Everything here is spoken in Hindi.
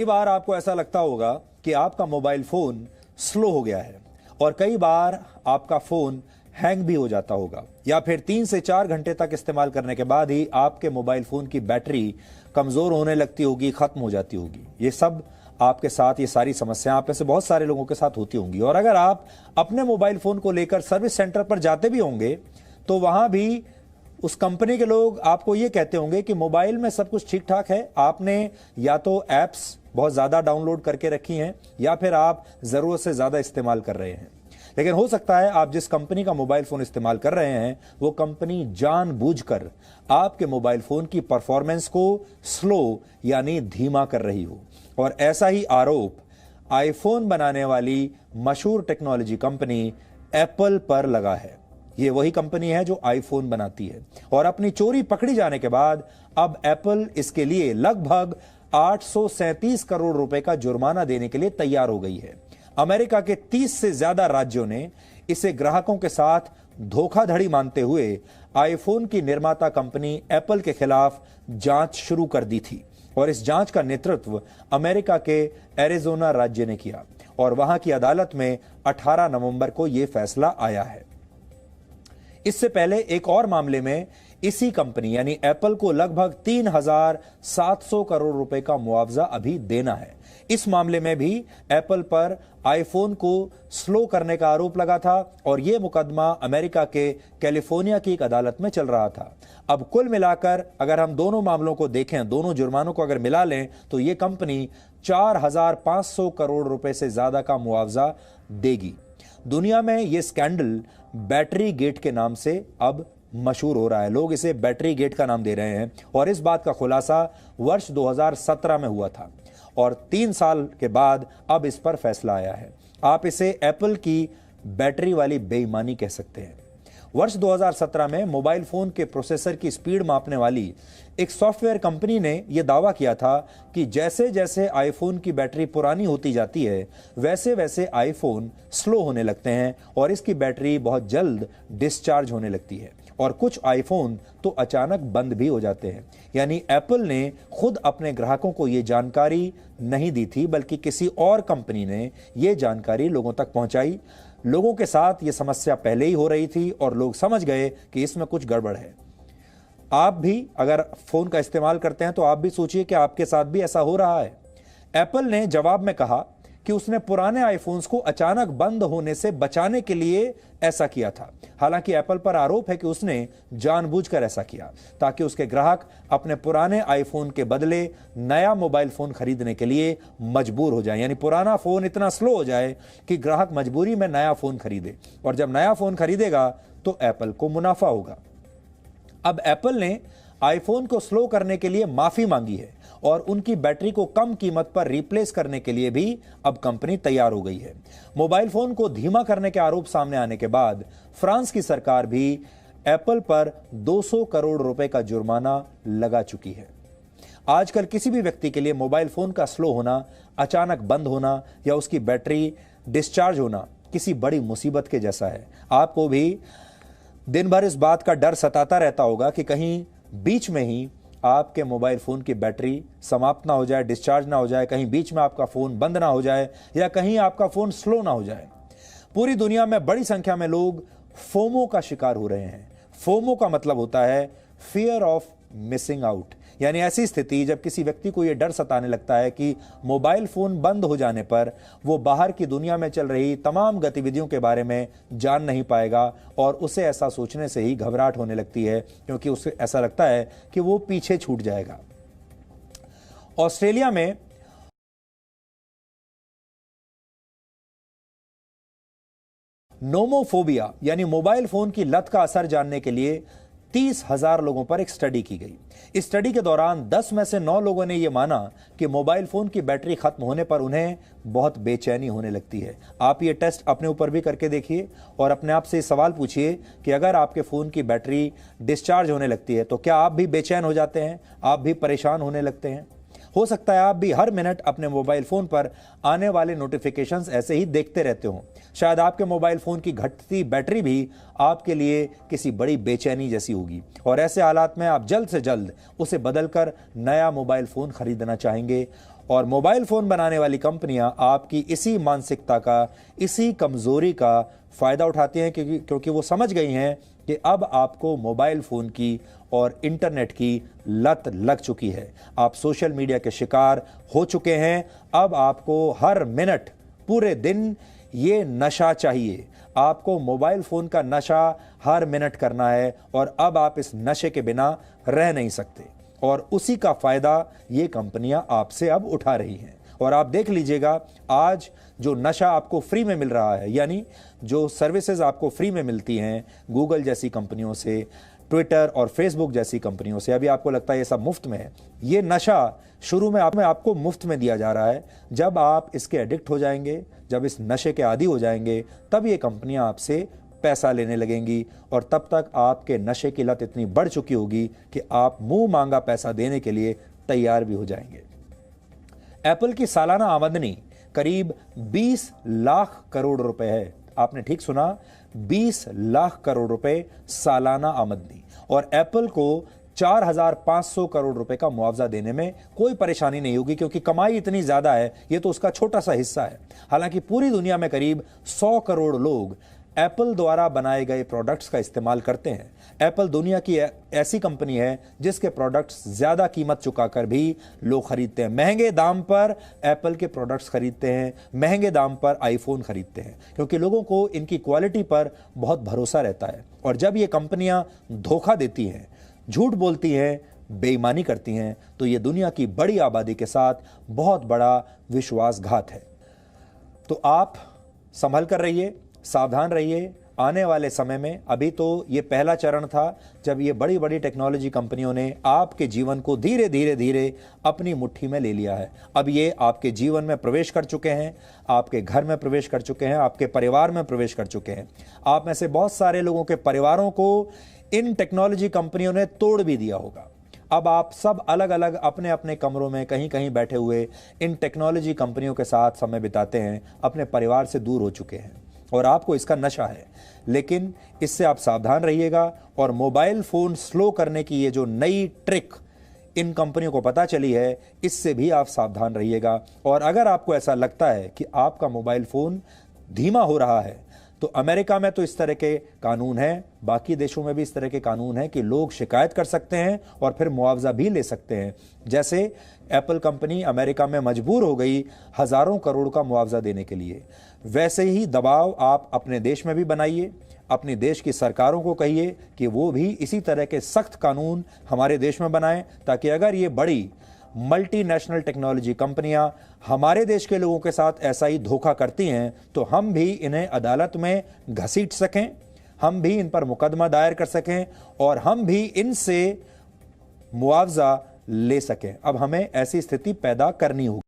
कई बार आपको ऐसा लगता होगा कि आपका मोबाइल फोन स्लो हो गया है और कई बार आपका फोन हैंग भी हो जाता होगा, या फिर 3 से 4 घंटे तक इस्तेमाल करने के बाद ही आपके मोबाइल फोन की बैटरी कमजोर होने लगती होगी, खत्म हो जाती होगी। ये सब आपके साथ, ये सारी समस्याएं आप में से बहुत सारे लोगों के साथ होती होंगी। और अगर आप अपने मोबाइल फोन को लेकर सर्विस सेंटर पर जाते भी होंगे तो वहां भी उस कंपनी के लोग आपको ये कहते होंगे कि मोबाइल में सब कुछ ठीक ठाक है, आपने या तो एप्स बहुत ज्यादा डाउनलोड करके रखी हैं या फिर आप जरूरत से ज्यादा इस्तेमाल कर रहे हैं। लेकिन हो सकता है आप जिस कंपनी का मोबाइल फोन इस्तेमाल कर रहे हैं वो कंपनी जानबूझकर आपके मोबाइल फोन की परफॉर्मेंस को स्लो यानी धीमा कर रही हो। और ऐसा ही आरोप आईफोन बनाने वाली मशहूर टेक्नोलॉजी कंपनी एप्पल पर लगा है। ये वही कंपनी है जो आईफोन बनाती है और अपनी चोरी पकड़ी जाने के बाद अब एप्पल इसके लिए लगभग 837 करोड़ रुपए का जुर्माना देने के लिए तैयार हो गई है। अमेरिका के 30 से ज्यादा राज्यों ने इसे ग्राहकों के साथ धोखाधड़ी मानते हुए आईफोन की निर्माता कंपनी एप्पल के खिलाफ जांच शुरू कर दी थी और इस जांच का नेतृत्व अमेरिका के एरिजोना राज्य ने किया और वहां की अदालत में 18 नवंबर को यह फैसला आया है। इससे पहले एक और मामले में इसी कंपनी यानी एप्पल को लगभग 3,700 करोड़ रुपए का मुआवजा अभी देना है। इस मामले में भी एप्पल पर आईफोन को स्लो करने का आरोप लगा था और यह मुकदमा अमेरिका के कैलिफोर्निया की एक अदालत में चल रहा था। अब कुल मिलाकर अगर हम दोनों मामलों को देखें, दोनों जुर्मानों को अगर मिला लें तो यह कंपनी 4,500 करोड़ रुपए से ज्यादा का मुआवजा देगी। दुनिया में यह स्कैंडल बैटरी गेट के नाम से अब मशहूर हो रहा है। लोग इसे बैटरी गेट का नाम दे रहे हैं और इस बात का खुलासा वर्ष 2017 में हुआ था और 3 साल के बाद अब इस पर फैसला आया है। आप इसे एप्पल की बैटरी वाली बेईमानी कह सकते हैं। वर्ष 2017 में मोबाइल फोन के प्रोसेसर की स्पीड मापने वाली एक सॉफ्टवेयर कंपनी ने यह दावा किया था कि जैसे जैसे आईफोन की बैटरी पुरानी होती जाती है वैसे वैसे आईफोन स्लो होने लगते हैं और इसकी बैटरी बहुत जल्द डिस्चार्ज होने लगती है और कुछ आईफोन तो अचानक बंद भी हो जाते हैं। यानी एप्पल ने खुद अपने ग्राहकों को यह जानकारी नहीं दी थी बल्कि किसी और कंपनी ने यह जानकारी लोगों तक पहुंचाई। लोगों के साथ यह समस्या पहले ही हो रही थी और लोग समझ गए कि इसमें कुछ गड़बड़ है। आप भी अगर फोन का इस्तेमाल करते हैं तो आप भी सोचिए कि आपके साथ भी ऐसा हो रहा है। एप्पल ने जवाब में कहा कि उसने पुराने आईफोन्स को अचानक बंद होने से बचाने के लिए ऐसा किया था। हालांकि एप्पल पर आरोप है कि उसने जानबूझकर ऐसा किया ताकि उसके ग्राहक अपने पुराने आईफोन के बदले नया मोबाइल फोन खरीदने के लिए मजबूर हो जाए, यानी पुराना फोन इतना स्लो हो जाए कि ग्राहक मजबूरी में नया फोन खरीदे और जब नया फोन खरीदेगा तो एप्पल को मुनाफा होगा। अब एप्पल ने आईफोन को स्लो करने के लिए माफी मांगी है और उनकी बैटरी को कम कीमत पर रिप्लेस करने के लिए भी अब कंपनी तैयार हो गई है। मोबाइल फोन को धीमा करने के आरोप सामने आने के बाद फ्रांस की सरकार भी एप्पल पर 200 करोड़ रुपए का जुर्माना लगा चुकी है। आजकल किसी भी व्यक्ति के लिए मोबाइल फोन का स्लो होना, अचानक बंद होना या उसकी बैटरी डिस्चार्ज होना किसी बड़ी मुसीबत के जैसा है। आपको भी दिन भर इस बात का डर सताता रहता होगा कि कहीं बीच में ही आपके मोबाइल फोन की बैटरी समाप्त ना हो जाए, डिस्चार्ज ना हो जाए, कहीं बीच में आपका फोन बंद ना हो जाए या कहीं आपका फोन स्लो ना हो जाए। पूरी दुनिया में बड़ी संख्या में लोग फोमो का शिकार हो रहे हैं। फोमो का मतलब होता है फियर ऑफ मिसिंग आउट, यानी ऐसी स्थिति जब किसी व्यक्ति को यह डर सताने लगता है कि मोबाइल फोन बंद हो जाने पर वो बाहर की दुनिया में चल रही तमाम गतिविधियों के बारे में जान नहीं पाएगा और उसे ऐसा सोचने से ही घबराहट होने लगती है क्योंकि उसे ऐसा लगता है कि वो पीछे छूट जाएगा। ऑस्ट्रेलिया में नोमोफोबिया यानी मोबाइल फोन की लत का असर जानने के लिए 30,000 लोगों पर एक स्टडी की गई। इस स्टडी के दौरान 10 में से 9 लोगों ने यह माना कि मोबाइल फोन की बैटरी खत्म होने पर उन्हें बहुत बेचैनी होने लगती है। आप ये टेस्ट अपने ऊपर भी करके देखिए और अपने आप से सवाल पूछिए कि अगर आपके फोन की बैटरी डिस्चार्ज होने लगती है तो क्या आप भी बेचैन हो जाते हैं, आप भी परेशान होने लगते हैं। हो सकता है आप भी हर मिनट अपने मोबाइल फोन पर आने वाले नोटिफिकेशंस ऐसे ही देखते रहते हो। शायद आपके मोबाइल फोन की घटती बैटरी भी आपके लिए किसी बड़ी बेचैनी जैसी होगी और ऐसे हालात में आप जल्द से जल्द उसे बदलकर नया मोबाइल फोन खरीदना चाहेंगे। और मोबाइल फोन बनाने वाली कंपनियां आपकी इसी मानसिकता का, इसी कमजोरी का फायदा उठाती हैं क्योंकि वो समझ गई हैं कि अब आपको मोबाइल फोन की और इंटरनेट की लत लग चुकी है। आप सोशल मीडिया के शिकार हो चुके हैं। अब आपको हर मिनट पूरे दिन ये नशा चाहिए। आपको मोबाइल फोन का नशा हर मिनट करना है और अब आप इस नशे के बिना रह नहीं सकते और उसी का फायदा ये कंपनियां आपसे अब उठा रही हैं। और आप देख लीजिएगा, आज जो नशा आपको फ्री में मिल रहा है, यानी जो सर्विसेज आपको फ्री में मिलती हैं गूगल जैसी कंपनियों से, ट्विटर और फेसबुक जैसी कंपनियों से, अभी आपको लगता है ये सब मुफ्त में है। ये नशा शुरू में आपको मुफ्त में दिया जा रहा है। जब आप इसके एडिक्ट हो जाएंगे, जब इस नशे के आदी हो जाएंगे, तब ये कंपनियां आपसे पैसा लेने लगेंगी और तब तक आपके नशे की लत इतनी बढ़ चुकी होगी कि आप मुंह मांगा पैसा देने के लिए तैयार भी हो जाएंगे। एप्पल की सालाना आमदनी करीब 20 लाख करोड़ रुपए है। आपने ठीक सुना, 20 लाख करोड़ रुपए सालाना आमदनी। और एप्पल को 4,500 करोड़ रुपए का मुआवजा देने में कोई परेशानी नहीं होगी क्योंकि कमाई इतनी ज्यादा है, ये तो उसका छोटा सा हिस्सा है। हालांकि पूरी दुनिया में करीब 100 करोड़ लोग एप्पल द्वारा बनाए गए प्रोडक्ट्स का इस्तेमाल करते हैं। एप्पल दुनिया की ऐसी कंपनी है जिसके प्रोडक्ट्स ज्यादा कीमत चुकाकर भी लोग खरीदते हैं। महंगे दाम पर एप्पल के प्रोडक्ट्स खरीदते हैं, महंगे दाम पर आईफोन खरीदते हैं क्योंकि लोगों को इनकी क्वालिटी पर बहुत भरोसा रहता है। और जब ये कंपनियां धोखा देती हैं, झूठ बोलती हैं, बेईमानी करती हैं, तो ये दुनिया की बड़ी आबादी के साथ बहुत बड़ा विश्वासघात है। तो आप संभल कर रहिए, सावधान रहिए। आने वाले समय में, अभी तो ये पहला चरण था जब ये बड़ी बड़ी टेक्नोलॉजी कंपनियों ने आपके जीवन को धीरे धीरे अपनी मुट्ठी में ले लिया है। अब ये आपके जीवन में प्रवेश कर चुके हैं, आपके घर में प्रवेश कर चुके हैं, आपके परिवार में प्रवेश कर चुके हैं। आप में से बहुत सारे लोगों के परिवारों को इन टेक्नोलॉजी कंपनियों ने तोड़ भी दिया होगा। अब आप सब अलग अलग अपने अपने कमरों में कहीं कहीं बैठे हुए इन टेक्नोलॉजी कंपनियों के साथ समय बिताते हैं, अपने परिवार से दूर हो चुके हैं और आपको इसका नशा है। लेकिन इससे आप सावधान रहिएगा और मोबाइल फोन स्लो करने की ये जो नई ट्रिक इन कंपनियों को पता चली है, इससे भी आप सावधान रहिएगा। और अगर आपको ऐसा लगता है कि आपका मोबाइल फोन धीमा हो रहा है, तो अमेरिका में तो इस तरह के कानून हैं, बाकी देशों में भी इस तरह के कानून हैं कि लोग शिकायत कर सकते हैं और फिर मुआवजा भी ले सकते हैं। जैसे एप्पल कंपनी अमेरिका में मजबूर हो गई हजारों करोड़ का मुआवजा देने के लिए, वैसे ही दबाव आप अपने देश में भी बनाइए। अपने देश की सरकारों को कहिए कि वो भी इसी तरह के सख्त कानून हमारे देश में बनाएं, ताकि अगर ये बड़ी मल्टीनेशनल टेक्नोलॉजी कंपनियां हमारे देश के लोगों के साथ ऐसा ही धोखा करती हैं, तो हम भी इन्हें अदालत में घसीट सकें, हम भी इन पर मुकदमा दायर कर सकें और हम भी इनसे मुआवजा ले सकें। अब हमें ऐसी स्थिति पैदा करनी होगी।